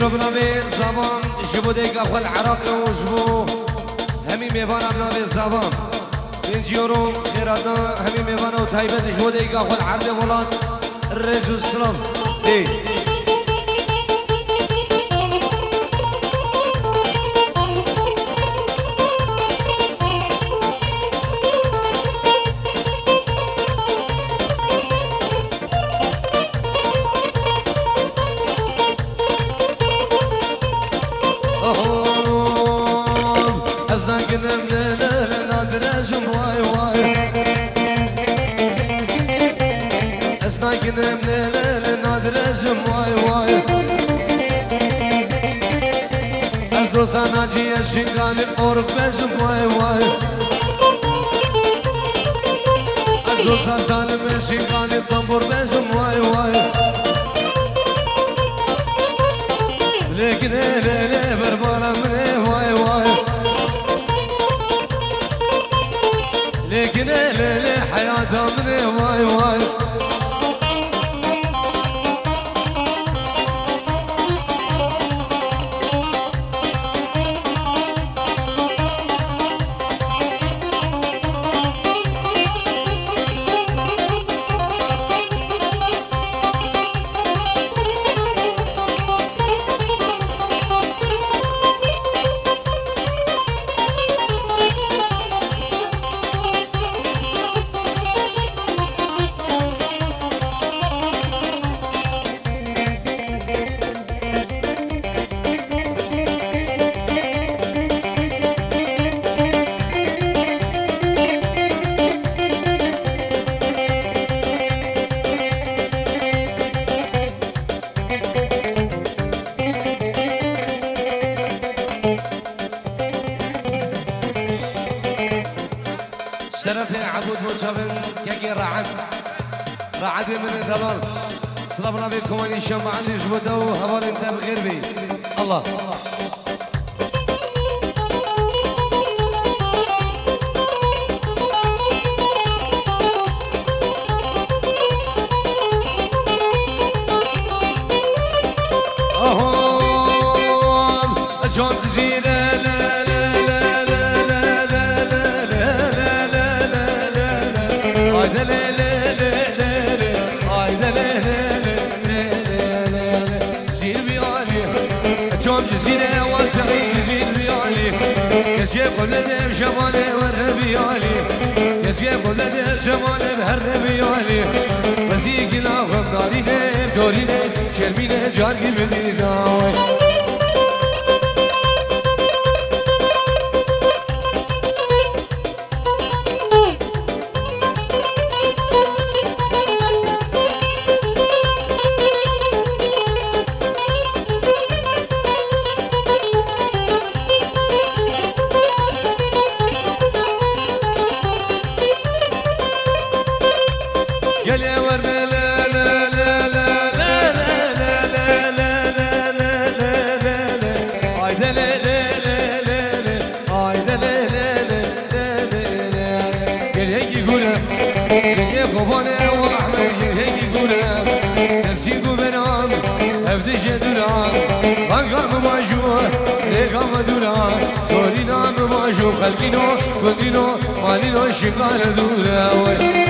يورو بنابي زبان جبو ديك أخو العراق وجبو همي ميبان بنابي زبان 5 يورو خيراتنا همي ميبان وتايبت جبو ديك أخو العرض ولاد الرزو السلام دي اسناكنم ليل نادرجم واي واي ازو سناجي الشنغال القرب بجم واي واي ازو سالم الشنغال الطنبور بجم واي واي لكن ليل بربارة مني واي واي لكن ليل حياتها مني واي واي شرفي عبود مجابن كاكي رعد من الدلال صلبنا بكم ان شاء معلي جبدو هوال انت بغير بي الله جون تزيد يسيب قلدم شمالي والربي علي يسيب قلدم شمالي بهالربي علي بزيق لاغم ناريني بدوريني شرميني جارقي بديداوي خلقينو كندينو مالينو شقال دولا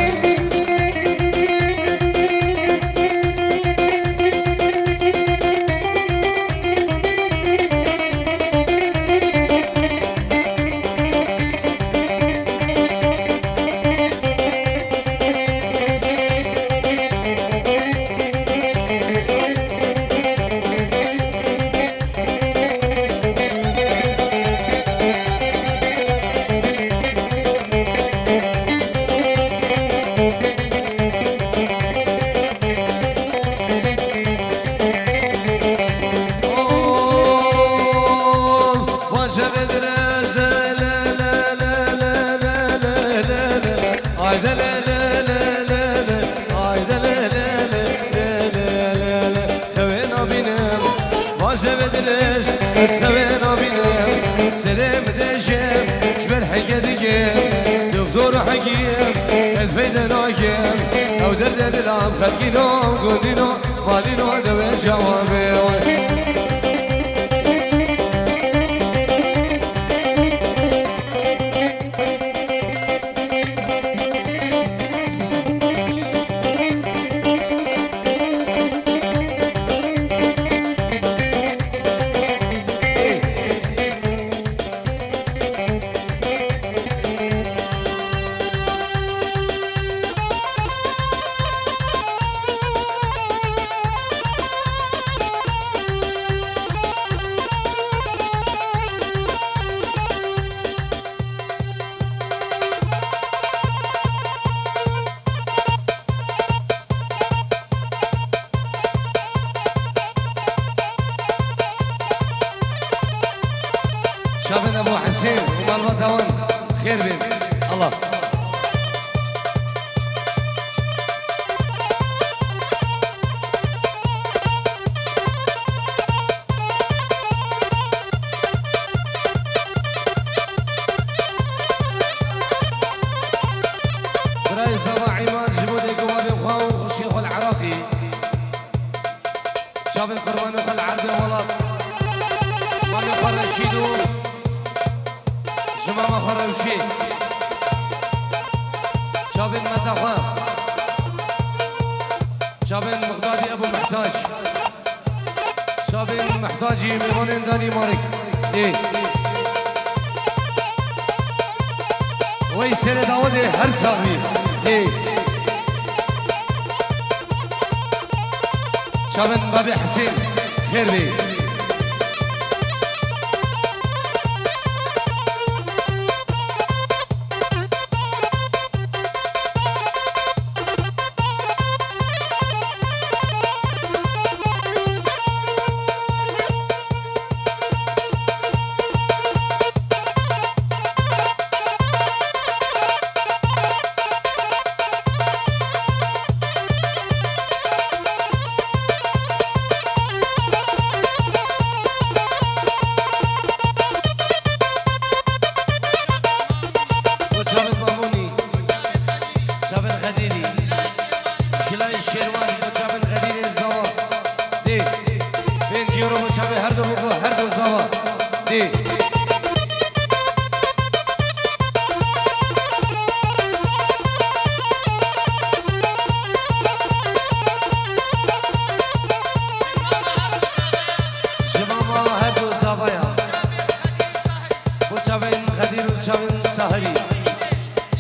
اسخوينا بينا سلام دجام شبر حقا دقام دكتور حكيم الفايدة ناكم او درد دلام خلقينو قدينو مالينو دوا جوابي تاون خير بين الله براي صباح عماد جبودي قوابي وخاو وشيخ العراقي شافن قربان وخل عربي ولاد مامي خر رشيدو جمامة خر وشي شافن متاخا شافن مقدادي ابو محتاج شافن محتاجي ميمونين داني مارك ايه وي سير داودي هر صاحبي ايه شابن بابي حسين خير بي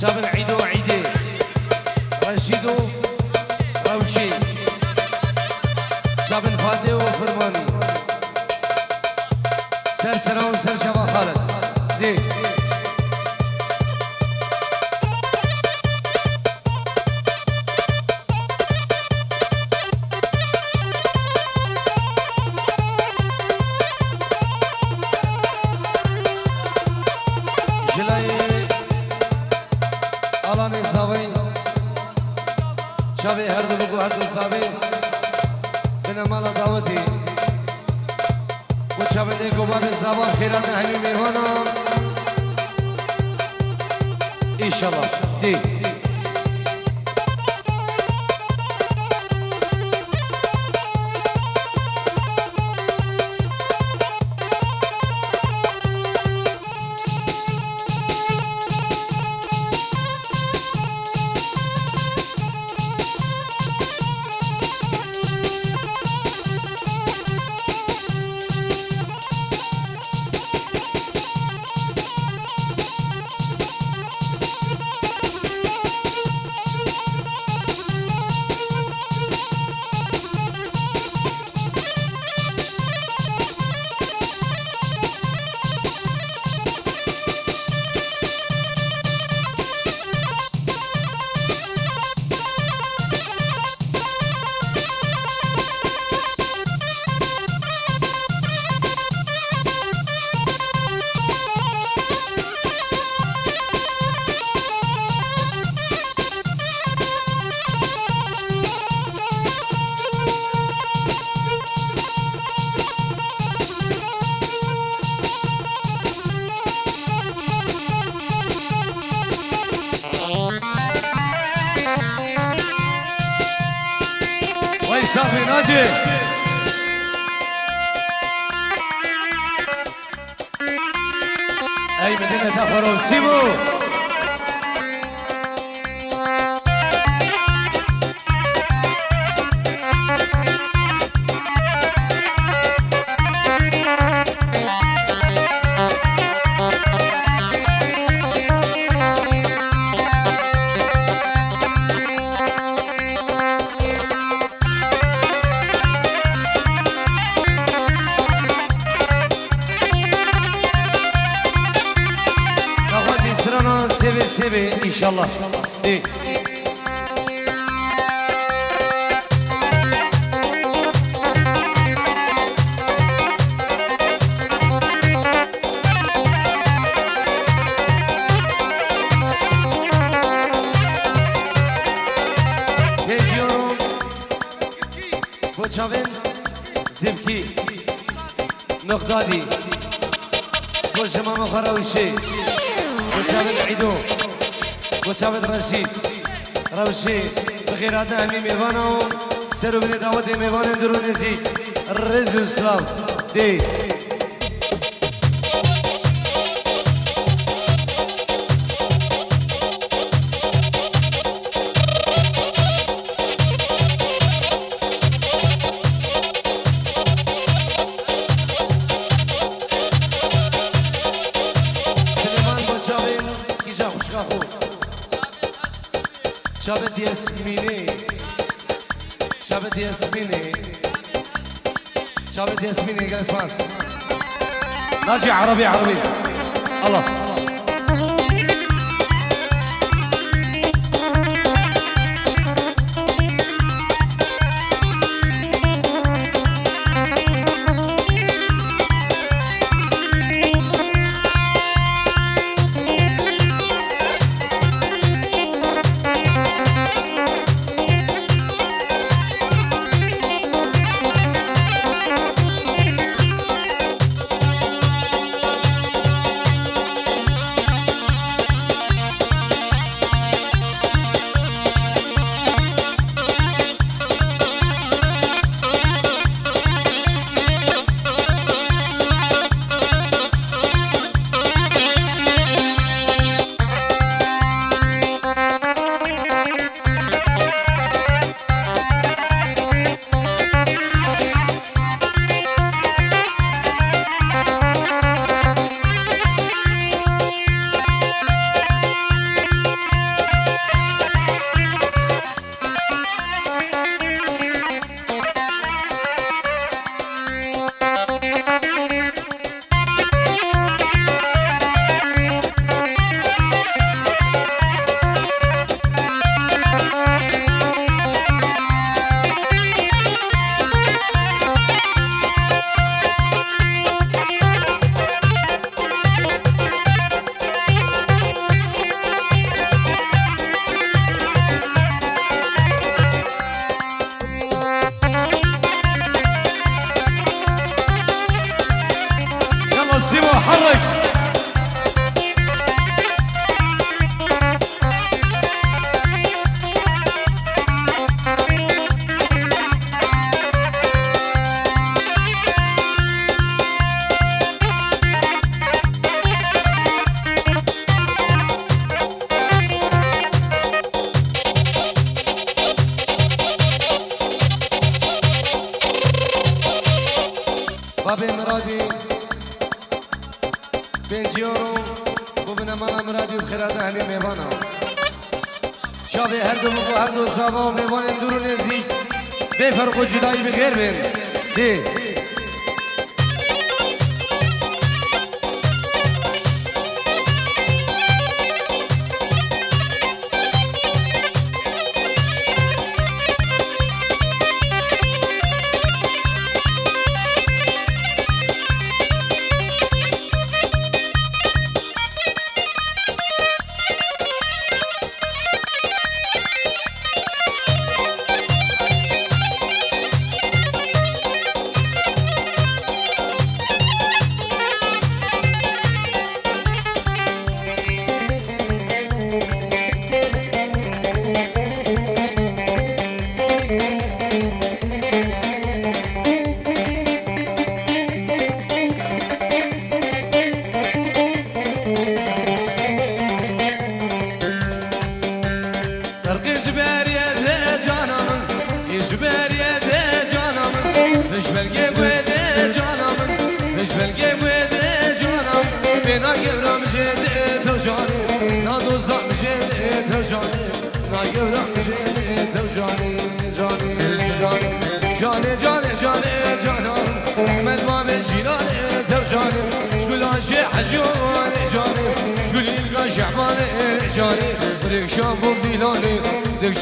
شابن عيدو عيدي رشيدو روشي شابن فاتي وفرماني سر سرا وسر شبا خالد دي شابي هردو بقو هردو صابي بنا مالا دعوتي وشابي دي قبابي صابا خيران همي ميهانا إن شاء الله دي صافي ناجي اي مدينة تاخرون سيبو سيبي ان شاء الله دي زبكي مقدادي وجمام خراوشي وثابت عيدو وثابت رشيد روشي بغير هذا همي ميفانو سرو بني دعوتي ميفان درونيزي الرز والسلام دي شابت ياسميني شابت ياسميني شابت ياسميني قال اسماس ناجي عربي عربي الله سيبه حرك بابي مرادي بنجيورو ببنا ما مرادي بخيرات أهلي ميوانا شافي هردو بكو هردو صابا وميوان اندورو نزي بفرقو جداي بغير بين دي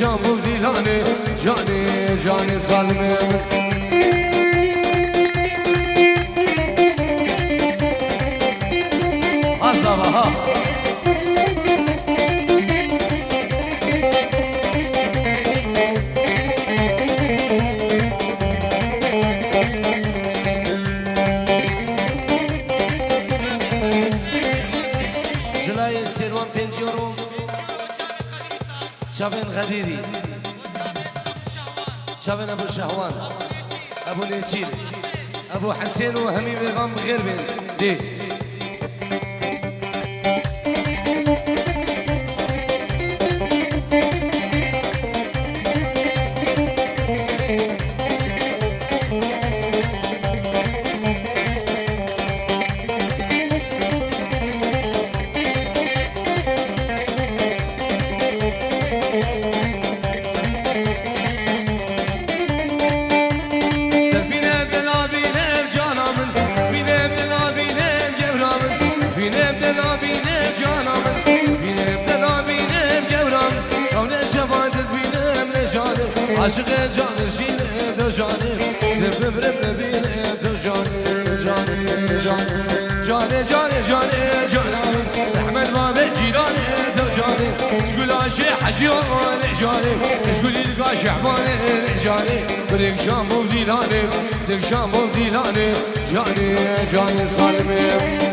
شامو دیلانه جانی سالمه اصابه ها جلای سیروان 5 یورو چاوین غدیری چاوین ابو شهوان ابو نیچیر ابو حسین و همین پیغام بخیر بین دی عاشق جان شینه تو جانه سفر ببینه تو جانه جانه جانه جانه جانه جانه جانه احمد باب جیرانه تو جانه شکل عاشق حجیانه جانه شکل ایلگاه شعبانه جانه برک شام و دیلانه برک شام و دیلانه جانه جانه سالمه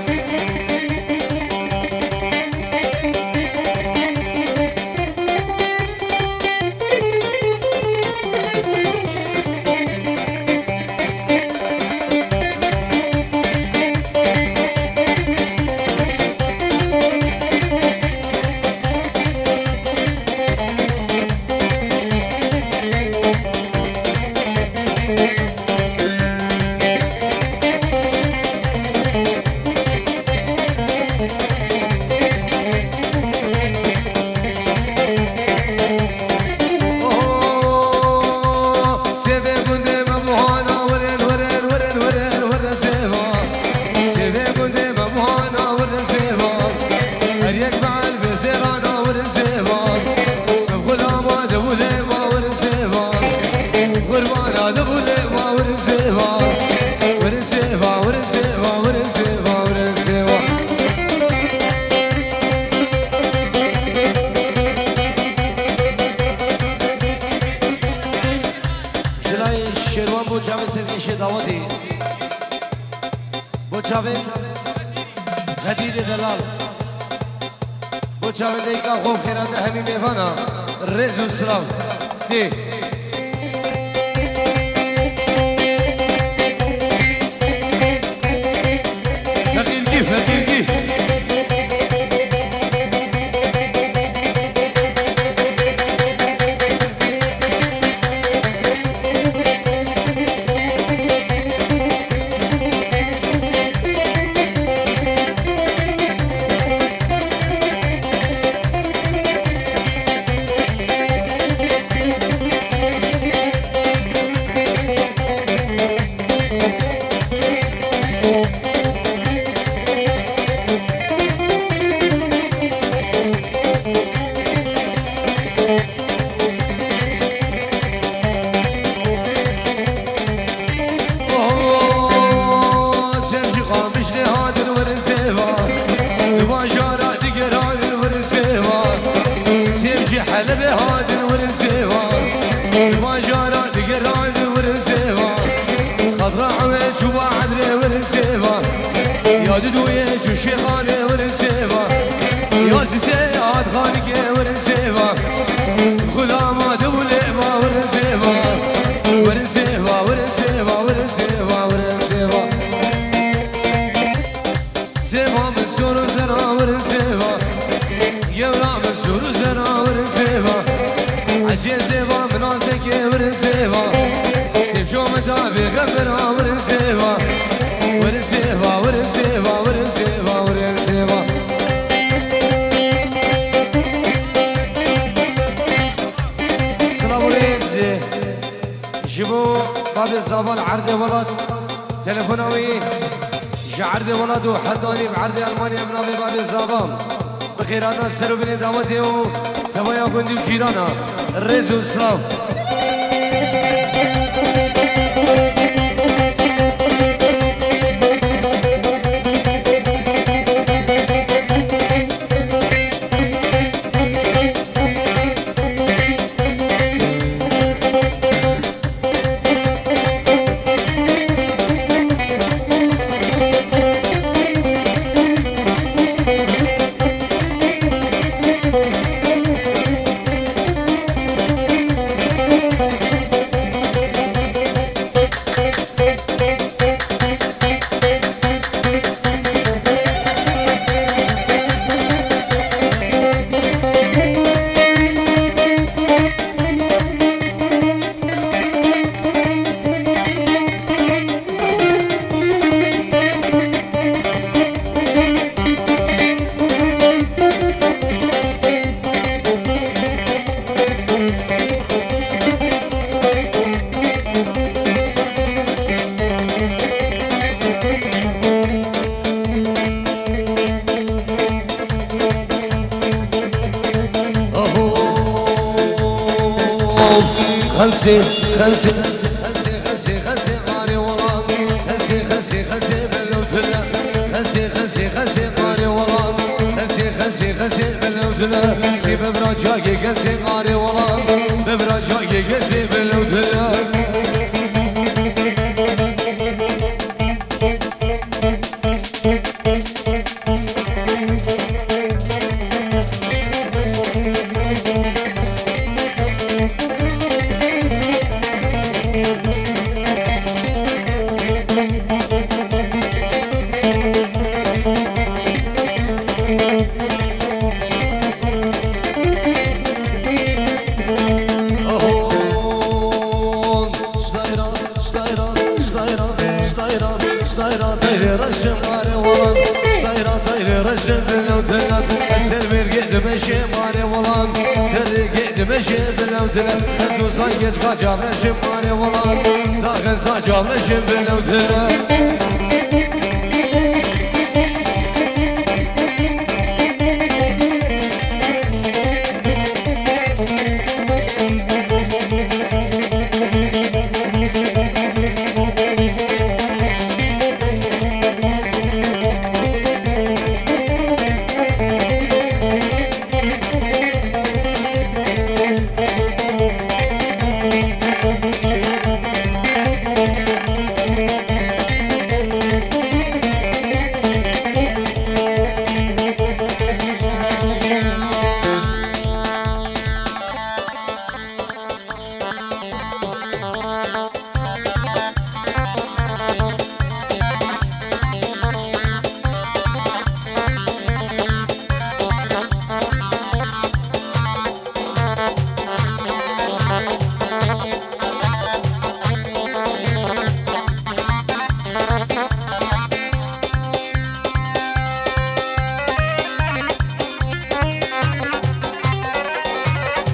غدیر دلال بچاوه دیگه خوب خیرانده همین میفانا رز و سلاف دی فقیلگی فقیلگی حلب هادن ورسيوان الواجارات قراد ورسيوان خضراء عويش وبعد ورسيوان يا ددوية وشيخان ورسيوان يا سيسيات خالق ورسيوان غلامات ولعبا ورسيوان ورسيوان ورسيوان ورسيوان ورسيوان سيوان بالسور وزرا ورسيوان يورا بالسور وزرا ورسيوان عجين سيوان مناسك ورسيوان سيف شو مدافي غفرا ورسيوان ورسيوان ورسيوان ورسيوان ورسيوان السلام عليكم جيبوا باب الزابال عرض ولد تلفونوي عرض ولد وحداني بعرض ألمانيا بنابي باب الزابال بخيرانا سرو بني دعوتي وتوايا كندي بجيرانا الرز والسلاف خوف خنسي خنسي خنسي خنسي خنسي غاري والله خنسي خنسي خنسي بلوتنا خنسي خنسي خنسي غاري والله خنسي خنسي خنسي بلوتنا سي ببراجاكي خنسي غاري والله ببراجاكي خنسي بلوتنا Geç kaçamışım bari olan sakın saçamışım ben ötüre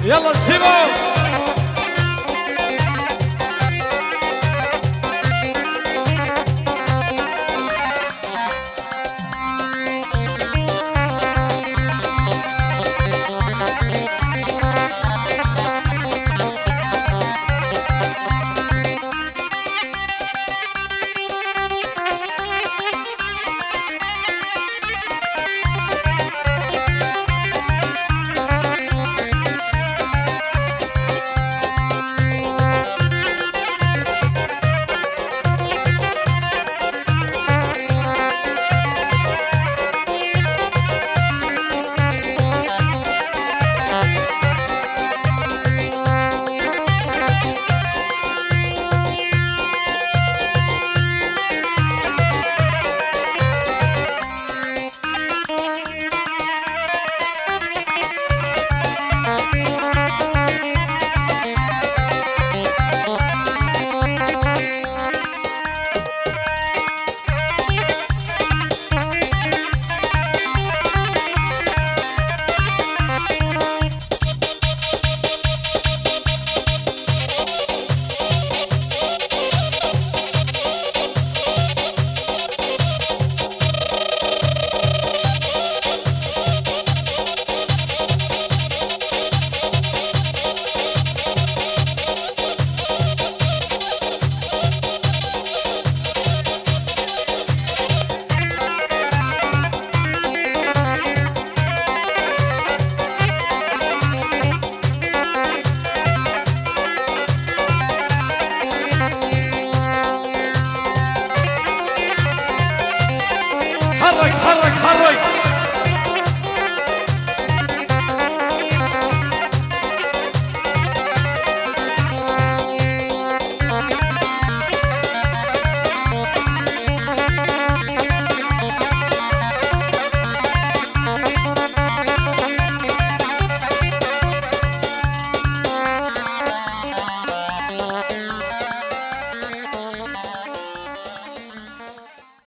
يلا سيبوا حرك حرك حرك